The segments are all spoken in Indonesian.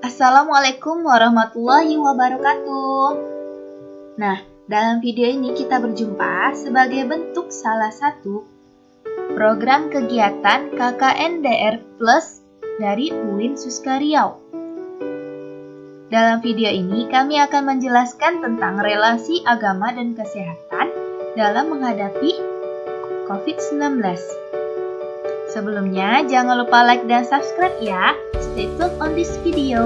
Assalamualaikum warahmatullahi wabarakatuh. Nah, dalam video ini kita berjumpa sebagai bentuk salah satu program kegiatan KKNDR Plus dari UIN Suska Riau. Dalam video ini kami akan menjelaskan tentang relasi agama dan kesehatan dalam menghadapi COVID-19. Sebelumnya, jangan lupa like dan subscribe ya. Stay tuned on this video.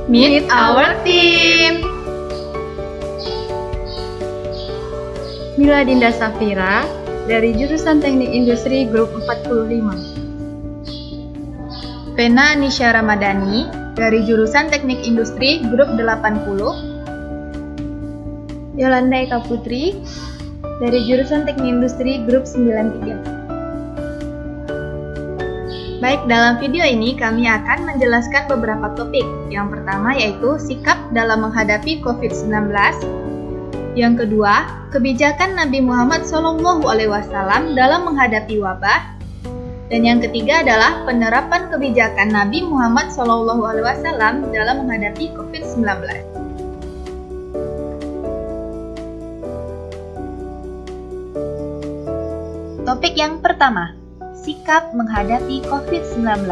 Meet our team. Mila Dinda Safira dari jurusan Teknik Industri Grup 45. Vena Anisya Ramadhani dari jurusan Teknik Industri Grup 80. Yolanda Eka Putri dari jurusan Teknik Industri Grup 93. Baik, dalam video ini kami akan menjelaskan beberapa topik. Yang pertama yaitu sikap dalam menghadapi COVID-19. Yang kedua, kebijakan Nabi Muhammad SAW dalam menghadapi wabah. Dan yang ketiga adalah penerapan kebijakan Nabi Muhammad SAW dalam menghadapi COVID-19. Topik yang pertama, sikap menghadapi COVID-19.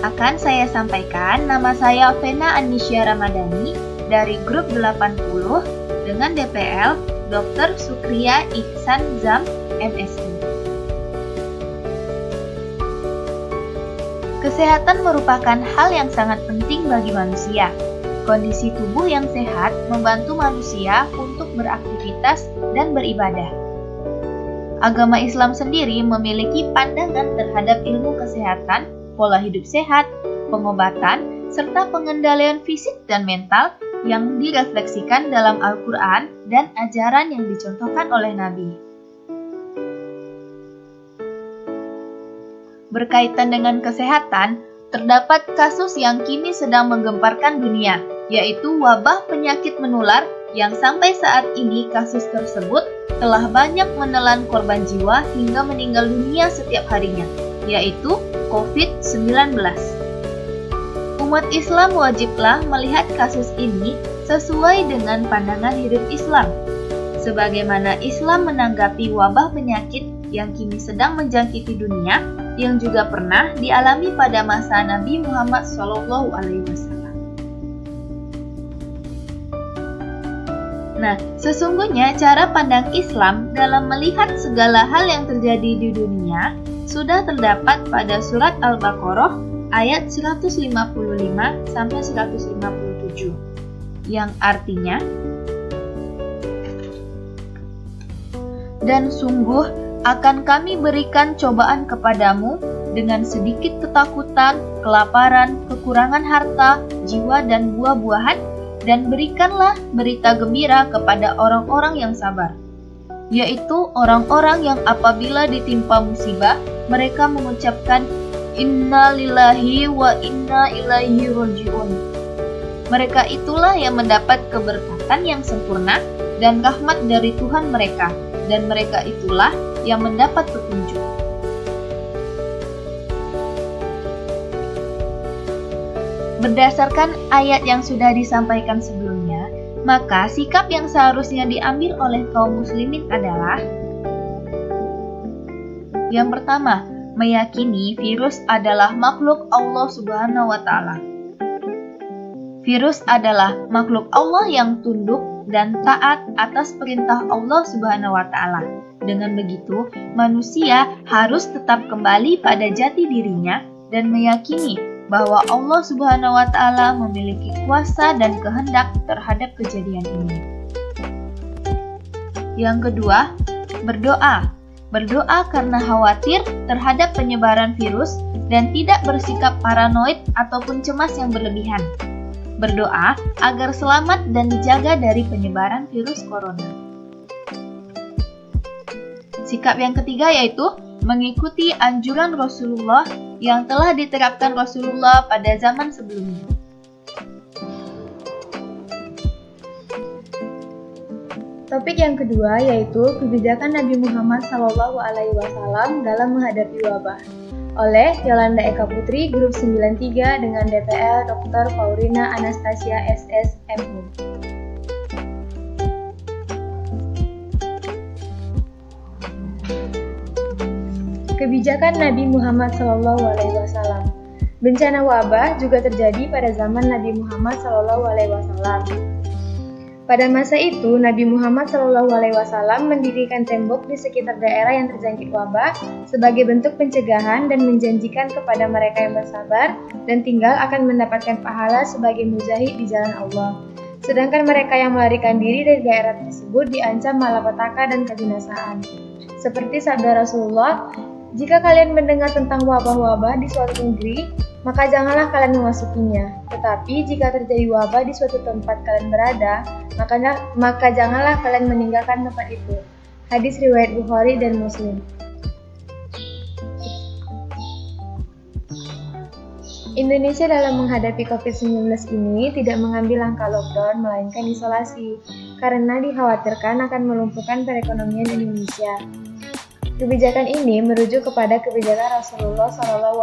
Akan saya sampaikan, nama saya Vena Anisya Ramadhani dari grup 80 dengan DPL Dr. Sukriya Ihsan Zam, MSI. Kesehatan merupakan hal yang sangat penting bagi manusia. Kondisi tubuh yang sehat membantu manusia untuk beraktivitas dan beribadah. Agama Islam sendiri memiliki pandangan terhadap ilmu kesehatan, pola hidup sehat, pengobatan, serta pengendalian fisik dan mental yang direfleksikan dalam Al-Quran dan ajaran yang dicontohkan oleh Nabi. Berkaitan dengan kesehatan, terdapat kasus yang kini sedang menggemparkan dunia, yaitu wabah penyakit menular yang sampai saat ini kasus tersebut telah banyak menelan korban jiwa hingga meninggal dunia setiap harinya, yaitu COVID-19. Umat Islam wajiblah melihat kasus ini sesuai dengan pandangan hidup Islam. Sebagaimana Islam menanggapi wabah penyakit yang kini sedang menjangkiti dunia, yang juga pernah dialami pada masa Nabi Muhammad SAW. Nah, sesungguhnya cara pandang Islam dalam melihat segala hal yang terjadi di dunia sudah terdapat pada surat Al-Baqarah ayat 155 sampai 157, yang artinya, dan sungguh akan kami berikan cobaan kepadamu dengan sedikit ketakutan, kelaparan, kekurangan harta, jiwa dan buah-buahan, dan berikanlah berita gembira kepada orang-orang yang sabar, yaitu orang-orang yang apabila ditimpa musibah, mereka mengucapkan Inna lillahi wa inna ilaihi raji'un. Mereka itulah yang mendapat keberkatan yang sempurna dan rahmat dari Tuhan mereka, dan mereka itulah yang mendapat petunjuk. Berdasarkan ayat yang sudah disampaikan sebelumnya, maka sikap yang seharusnya diambil oleh kaum muslimin adalah: yang pertama, meyakini virus adalah makhluk Allah Subhanahu wa Ta'ala. Virus adalah makhluk Allah yang tunduk dan taat atas perintah Allah Subhanahu wa Ta'ala. Dengan begitu, manusia harus tetap kembali pada jati dirinya dan meyakini bahwa Allah Subhanahu wa Ta'ala memiliki kuasa dan kehendak terhadap kejadian ini. Yang kedua, berdoa. Berdoa karena khawatir terhadap penyebaran virus dan tidak bersikap paranoid ataupun cemas yang berlebihan. Berdoa agar selamat dan dijaga dari penyebaran virus corona. Sikap yang ketiga yaitu mengikuti anjuran Rasulullah yang telah diterapkan Rasulullah pada zaman sebelumnya. Topik yang kedua yaitu kebijakan Nabi Muhammad SAW dalam menghadapi wabah. oleh Yolanda Eka Putri, Grup 93 dengan DPL Dr. Paulina Anastasia SS, MU. Kebijakan Nabi Muhammad SAW. Bencana wabah juga terjadi pada zaman Nabi Muhammad SAW. Pada masa itu, Nabi Muhammad SAW mendirikan tembok di sekitar daerah yang terjangkit wabah sebagai bentuk pencegahan dan menjanjikan kepada mereka yang bersabar dan tinggal akan mendapatkan pahala sebagai mujahid di jalan Allah. Sedangkan mereka yang melarikan diri dari daerah tersebut diancam malapetaka dan kebinasaan. Seperti sabda Rasulullah, "Jika kalian mendengar tentang wabah-wabah di suatu negeri, maka janganlah kalian memasukinya. Tetapi jika terjadi wabah di suatu tempat kalian berada, maka janganlah kalian meninggalkan tempat itu." Hadis riwayat Bukhari dan Muslim. Indonesia dalam menghadapi COVID-19 ini tidak mengambil langkah lockdown melainkan isolasi, karena dikhawatirkan akan melumpuhkan perekonomian Indonesia. Kebijakan ini merujuk kepada kebijakan Rasulullah SAW,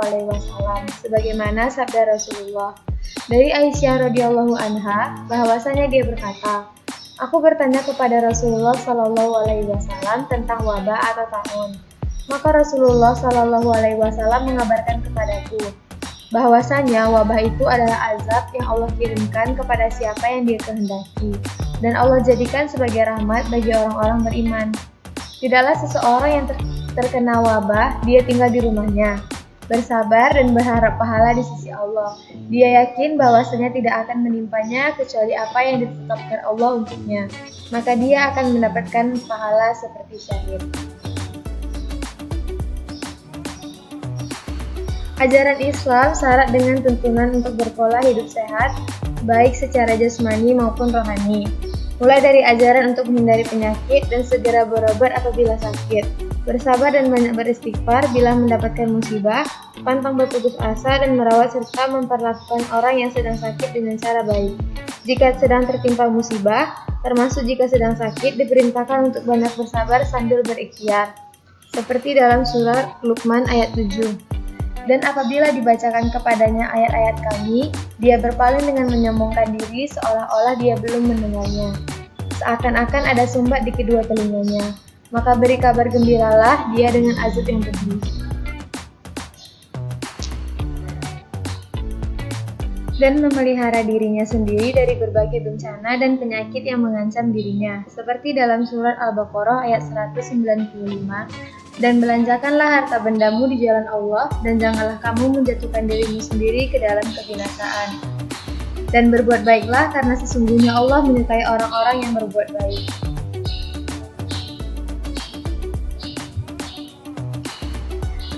sebagaimana sabda Rasulullah dari Aisyah radhiyallahu anha bahwasanya dia berkata, "Aku bertanya kepada Rasulullah SAW tentang wabah atau taun. Maka Rasulullah SAW mengabarkan kepadaku bahwasanya wabah itu adalah azab yang Allah kirimkan kepada siapa yang Dia kehendaki, dan Allah jadikan sebagai rahmat bagi orang-orang beriman. Tidaklah seseorang yang terkena wabah, dia tinggal di rumahnya, bersabar dan berharap pahala di sisi Allah. Dia yakin bahwasanya tidak akan menimpanya kecuali apa yang ditetapkan Allah untuknya. Maka dia akan mendapatkan pahala seperti syahid." Ajaran Islam syarat dengan tuntunan untuk berpola hidup sehat, baik secara jasmani maupun rohani. Mulai dari ajaran untuk menghindari penyakit dan segera berobat apabila sakit, bersabar dan banyak beristighfar bila mendapatkan musibah, pantang berputus asa dan merawat serta memperlakukan orang yang sedang sakit dengan cara baik. Jika sedang tertimpa musibah, termasuk jika sedang sakit, diperintahkan untuk banyak bersabar sambil berikhtiar, seperti dalam surat Luqman ayat 7. Dan apabila dibacakan kepadanya ayat-ayat Kami, dia berpaling dengan menyombongkan diri seolah-olah dia belum mendengarnya, seakan-akan ada sumbat di kedua telinganya. Maka beri kabar gembiralah dia dengan azab yang pedih. Dan memelihara dirinya sendiri dari berbagai bencana dan penyakit yang mengancam dirinya, seperti dalam surat Al-Baqarah ayat 195, "Dan belanjakanlah harta bendamu di jalan Allah, dan janganlah kamu menjatuhkan dirimu sendiri ke dalam kebinasaan. Dan berbuat baiklah, karena sesungguhnya Allah menyukai orang-orang yang berbuat baik."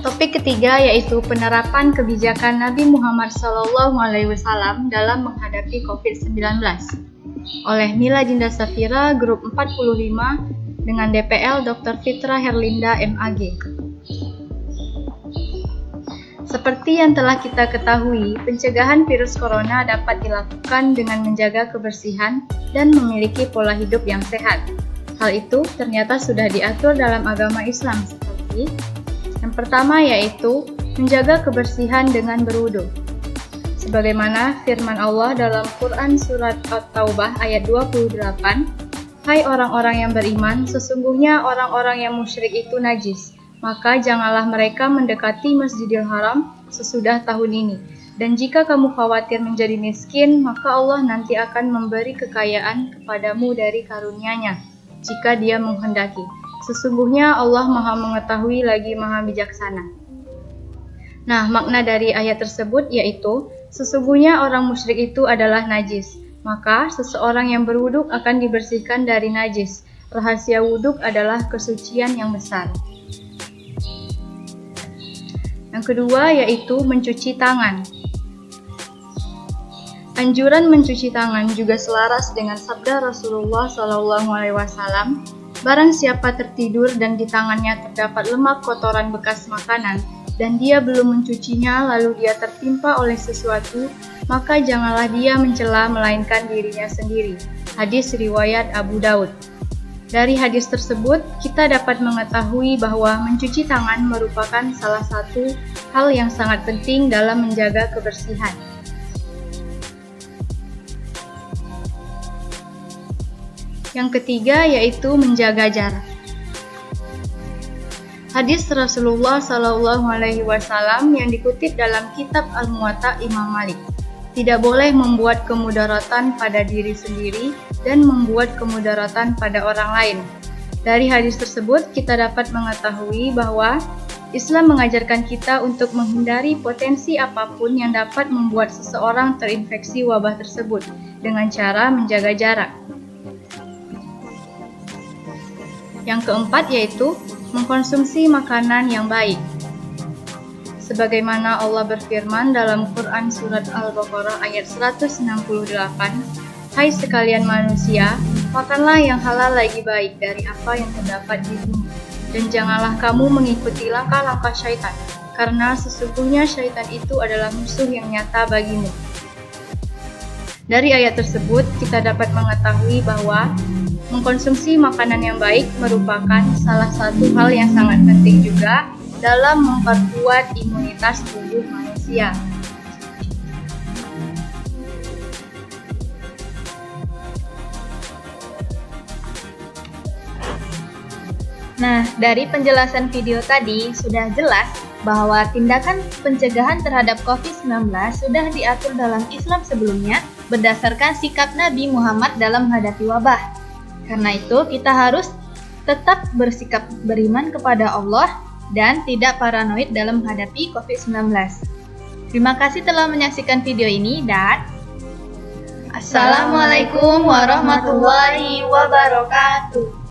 Topik ketiga yaitu penerapan kebijakan Nabi Muhammad SAW dalam menghadapi COVID-19 oleh Mila Dinda Safira, Grup 45 dengan DPL Dr. Fitra Herlinda, MAG. Seperti yang telah kita ketahui, pencegahan virus corona dapat dilakukan dengan menjaga kebersihan dan memiliki pola hidup yang sehat. Hal itu ternyata sudah diatur dalam agama Islam seperti yang pertama yaitu menjaga kebersihan dengan berwudu. Sebagaimana firman Allah dalam Quran Surat At-Taubah ayat 28, "Hai orang-orang yang beriman, sesungguhnya orang-orang yang musyrik itu najis, maka janganlah mereka mendekati Masjidil Haram sesudah tahun ini. Dan jika kamu khawatir menjadi miskin, maka Allah nanti akan memberi kekayaan kepadamu dari karunia-Nya, jika Dia menghendaki. Sesungguhnya Allah Maha Mengetahui lagi Maha Bijaksana." Nah, makna dari ayat tersebut yaitu, sesungguhnya orang musyrik itu adalah najis, maka seseorang yang berwuduk akan dibersihkan dari najis. Rahasia wuduk adalah kesucian yang besar. Yang kedua yaitu mencuci tangan. Anjuran mencuci tangan juga selaras dengan sabda Rasulullah SAW, "Barang siapa tertidur dan di tangannya terdapat lemak kotoran bekas makanan, dan dia belum mencucinya lalu dia tertimpa oleh sesuatu, maka janganlah dia mencela melainkan dirinya sendiri." Hadis riwayat Abu Daud. Dari hadis tersebut, kita dapat mengetahui bahwa mencuci tangan merupakan salah satu hal yang sangat penting dalam menjaga kebersihan. Yang ketiga yaitu menjaga jarak. Hadis Rasulullah SAW yang dikutip dalam kitab Al-Muwatta Imam Malik. Tidak boleh membuat kemudaratan pada diri sendiri dan membuat kemudaratan pada orang lain. Dari hadis tersebut kita dapat mengetahui bahwa Islam mengajarkan kita untuk menghindari potensi apapun yang dapat membuat seseorang terinfeksi wabah tersebut dengan cara menjaga jarak. Yang keempat yaitu mengkonsumsi makanan yang baik. Sebagaimana Allah berfirman dalam Quran Surat Al-Baqarah ayat 168, "Hai sekalian manusia, makanlah yang halal lagi baik dari apa yang terdapat di bumi, dan janganlah kamu mengikuti langkah-langkah syaitan, karena sesungguhnya syaitan itu adalah musuh yang nyata bagimu." Dari ayat tersebut, kita dapat mengetahui bahwa mengkonsumsi makanan yang baik merupakan salah satu hal yang sangat penting juga dalam memperkuat imunitas tubuh manusia. Nah, dari penjelasan video tadi sudah jelas bahwa tindakan pencegahan terhadap COVID-19 sudah diatur dalam Islam sebelumnya berdasarkan sikap Nabi Muhammad dalam menghadapi wabah. Karena itu, kita harus tetap bersikap beriman kepada Allah dan tidak paranoid dalam menghadapi COVID-19. Terima kasih telah menyaksikan video ini dan Assalamualaikum warahmatullahi wabarakatuh.